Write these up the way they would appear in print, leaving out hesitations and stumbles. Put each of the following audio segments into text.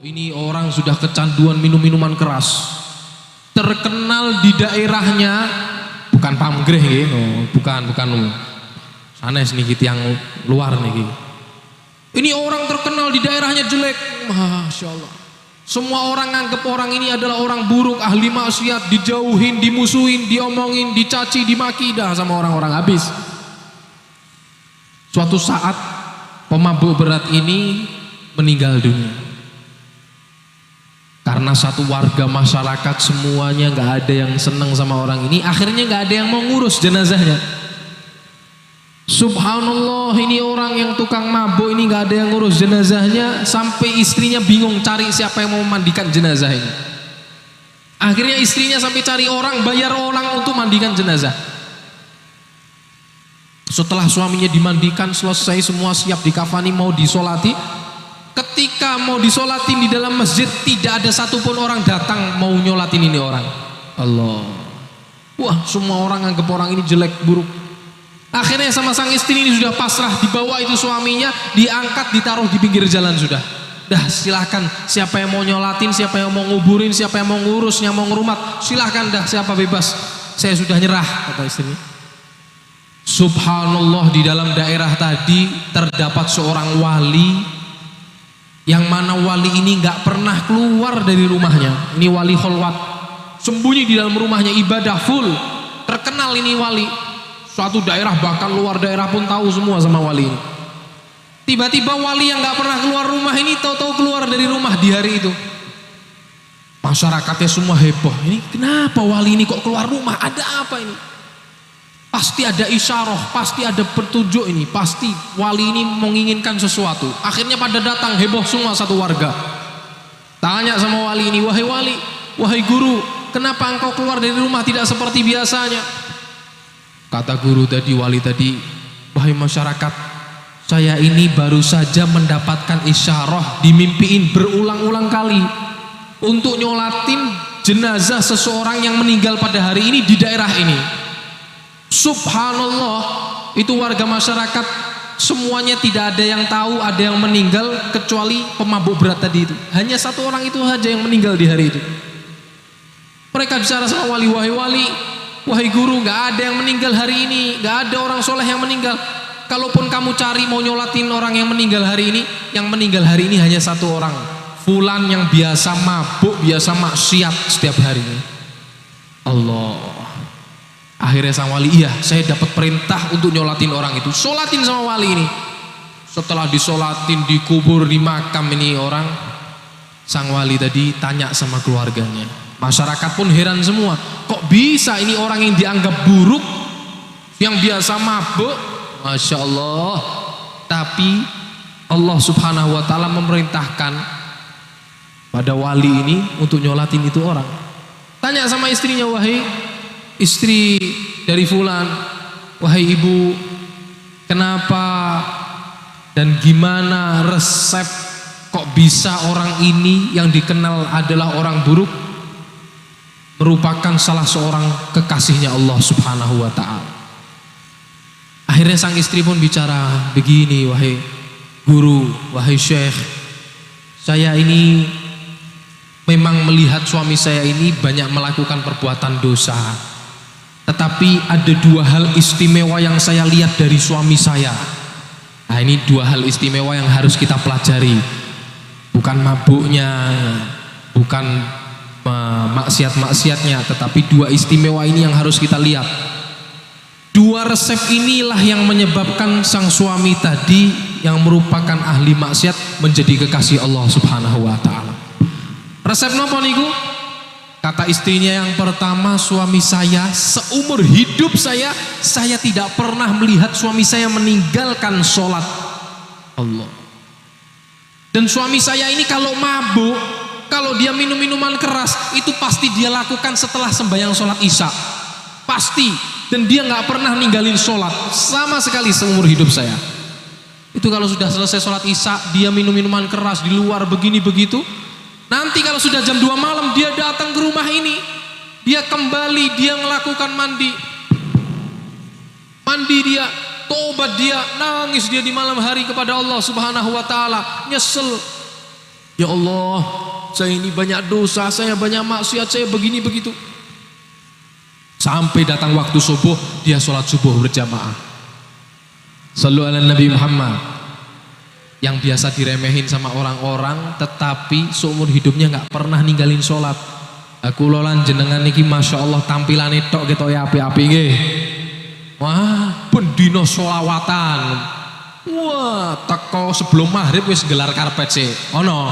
Ini orang sudah kecanduan minum minuman keras, terkenal di daerahnya, bukan pamgreh gitu, bukan sanes nih gitu yang luar nih gitu. Ini orang terkenal di daerahnya jelek, masya Allah. Semua orang nganggep orang ini adalah orang buruk, ahli maksiat, dijauhin, dimusuhin, diomongin, dicaci, dimaki, dah sama orang-orang habis. Suatu saat pemabuk berat ini meninggal dunia. Karena satu warga masyarakat semuanya nggak ada yang seneng sama orang ini, akhirnya nggak ada yang mau ngurus jenazahnya. Subhanallah, ini orang yang tukang mabuk ini nggak ada yang ngurus jenazahnya, sampai istrinya bingung cari siapa yang mau memandikan jenazah ini. Akhirnya istrinya sampai cari orang, bayar orang untuk mandikan jenazah. Setelah suaminya dimandikan, selesai semua siap dikafani, mau disolati. Ketika mau disolatin di dalam masjid, tidak ada satupun orang datang mau nyolatin ini orang. Allah, wah, semua orang anggap orang ini jelek, buruk. Akhirnya sama sang istri ini sudah pasrah, dibawa itu suaminya, diangkat, ditaruh di pinggir jalan sudah. Dah, silahkan siapa yang mau nyolatin, siapa yang mau nguburin, siapa yang mau ngurus, yang mau ngerumat, silahkan dah, siapa bebas. Saya sudah nyerah, kata istrinya. Subhanallah, di dalam daerah tadi terdapat seorang wali, yang mana wali ini nggak pernah keluar dari rumahnya. Ini wali kholwat, sembunyi di dalam rumahnya, ibadah full. Terkenal ini wali. Suatu daerah, bahkan luar daerah pun tahu semua sama wali ini. Tiba-tiba wali yang nggak pernah keluar rumah ini tahu-tahu keluar dari rumah di hari itu. Masyarakatnya semua heboh. Ini kenapa wali ini kok keluar rumah? Ada apa ini? Pasti ada isyarah, pasti ada petunjuk ini, pasti wali ini menginginkan sesuatu. Akhirnya pada datang, heboh semua satu warga. Tanya sama wali ini, wahai wali, wahai guru, kenapa engkau keluar dari rumah tidak seperti biasanya? Kata guru tadi, wali tadi, wahai masyarakat, saya ini baru saja mendapatkan isyarah, dimimpiin berulang-ulang kali untuk nyolatin jenazah seseorang yang meninggal pada hari ini di daerah ini. Subhanallah, itu warga masyarakat semuanya tidak ada yang tahu ada yang meninggal kecuali pemabuk berat tadi itu. Hanya satu orang itu saja yang meninggal di hari itu. Mereka bicara sama wali, wahai wali, wahai guru, nggak ada yang meninggal hari ini, nggak ada orang soleh yang meninggal. Kalaupun kamu cari mau nyolatin orang yang meninggal hari ini, yang meninggal hari ini hanya satu orang, fulan yang biasa mabuk, biasa maksiat setiap harinya. Allah. Akhirnya sang wali, iya saya dapat perintah untuk nyolatin orang itu. Solatin sama wali ini. Setelah disolatin, dikubur di makam ini orang, sang wali tadi tanya sama keluarganya. Masyarakat pun heran semua, kok bisa ini orang yang dianggap buruk, yang biasa mabuk, masya Allah, tapi Allah subhanahu wa ta'ala memerintahkan pada wali ini untuk nyolatin itu orang. Tanya sama istrinya, wahai istri dari fulan, wahai ibu, kenapa dan gimana resep kok bisa orang ini yang dikenal adalah orang buruk merupakan salah seorang kekasihnya Allah subhanahu wa ta'ala. Akhirnya sang istri pun bicara begini, wahai guru, wahai syekh, saya ini memang melihat suami saya ini banyak melakukan perbuatan dosa, tetapi ada dua hal istimewa yang saya lihat dari suami saya. Nah, ini dua hal istimewa yang harus kita pelajari. Bukan mabuknya, bukan maksiat-maksiatnya, tetapi dua istimewa ini yang harus kita lihat. Dua resep inilah yang menyebabkan sang suami tadi yang merupakan ahli maksiat menjadi kekasih Allah subhanahu wa ta'ala. Resep nopo niku? Kata istrinya yang pertama, suami saya seumur hidup saya tidak pernah melihat suami saya meninggalkan sholat. Allah. Dan suami saya ini kalau mabuk, kalau dia minum minuman keras, itu pasti dia lakukan setelah sembahyang sholat isya. Pasti. Dan dia nggak pernah ninggalin sholat sama sekali seumur hidup saya. Itu kalau sudah selesai sholat isya, dia minum minuman keras di luar begini begitu. Nanti kalau sudah jam 2 malam dia datang ke rumah ini, dia kembali, dia melakukan mandi dia, tobat dia, nangis dia di malam hari kepada Allah subhanahu wa ta'ala, nyesel. Ya Allah, saya ini banyak dosa, saya banyak maksiat, saya begini begitu. Sampai datang waktu subuh, dia sholat subuh berjamaah. Sallu ala Nabi Muhammad. Yang biasa diremehin sama orang-orang, tetapi seumur hidupnya nggak pernah ninggalin sholat. Aku lolan jenengan niki masya Allah tampilan itu gitu ya api-api nggih. Wah, pendino sholawatan. Wah, teko sebelum maghrib wis gelar karpet sih. Ono.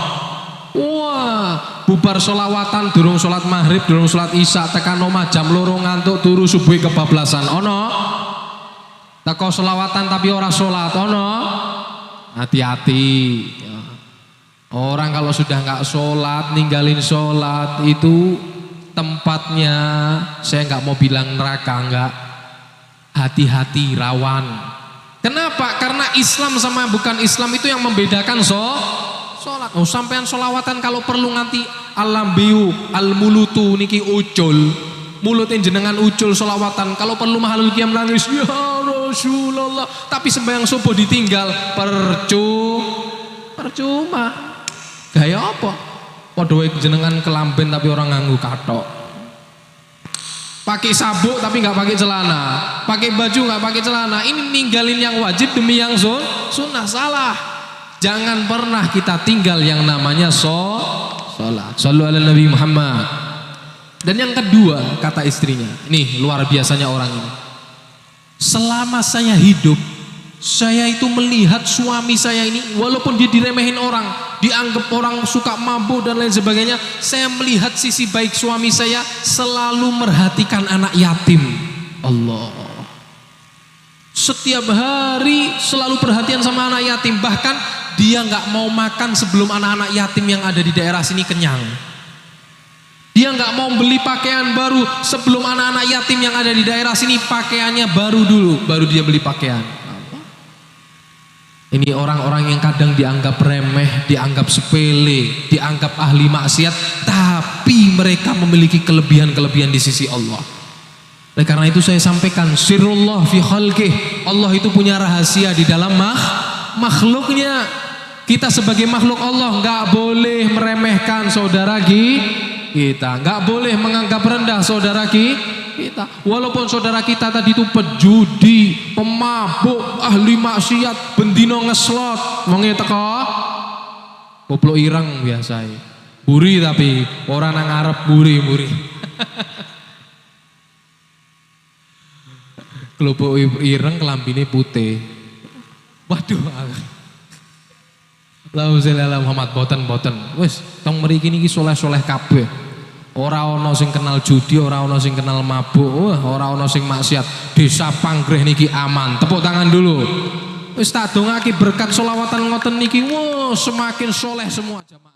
Wah, bubar sholawatan durung sholat maghrib, durung sholat isya tekan omah jam 2 ngantuk turu subuh kebablasan. Ono. Teko sholawatan tapi ora sholat. Ono. Hati-hati. Orang kalau sudah nggak sholat, ninggalin sholat itu tempatnya, saya nggak mau bilang neraka, nggak. Hati-hati, rawan. Kenapa? Karena Islam sama bukan Islam itu yang membedakan sholat. Oh, sampean sholawatan kalau perlu nganti alambiu al-mulutu niki ucul, mulutnya jenengan ucul sholawatan. Kalau perlu mahalul qiyam nangis ya Rasulullah. Tapi sembahyang subuh ditinggal percuma. Gaya apa? Padha wae jenengan kelamben tapi orang nganggu katok. Pakai sabuk tapi nggak pakai celana, pakai baju nggak pakai celana. Ini ninggalin yang wajib demi yang sunnah, salah. Jangan pernah kita tinggal yang namanya sholat. Shallu ala Nabi Muhammad. Dan yang kedua kata istrinya, nih luar biasanya orang ini. Selama saya hidup, saya itu melihat suami saya ini walaupun dia diremehin orang, dianggap orang suka mabuk dan lain sebagainya, saya melihat sisi baik suami saya selalu merhatikan anak yatim. Allah, setiap hari selalu perhatian sama anak yatim. Bahkan dia nggak mau makan sebelum anak-anak yatim yang ada di daerah sini kenyang. Dia nggak mau beli pakaian baru sebelum anak-anak yatim yang ada di daerah sini pakaiannya baru dulu, baru dia beli pakaian. Ini orang-orang yang kadang dianggap remeh, dianggap sepele, dianggap ahli maksiat, tapi mereka memiliki kelebihan-kelebihan di sisi Allah. Oleh karena itu saya sampaikan, sirrullah fi khalqih. Allah itu punya rahasia di dalam makhluknya. Kita sebagai makhluk Allah nggak boleh meremehkan saudara kita, nggak boleh menganggap rendah saudara kita. Walaupun saudara kita tadi itu pejudi, pemabuk, ahli maksiat, bendino ngeslot, wonge teko goblok ireng biasa. Buri tapi orang nang arep buri. Kelopok ireng kelambine putih. Waduh. Allahumma sholli ala Muhammad. Boten. Wis tong mriki niki soleh-soleh kabeh. Ora ana sing kenal judi, ora ana sing kenal mabuk, ora ana sing maksiat. Desa Panggreh niki aman. Tepuk tangan dulu. Wis tak dongake berkat sholawatan ngoten niki, semakin soleh semua jamaah.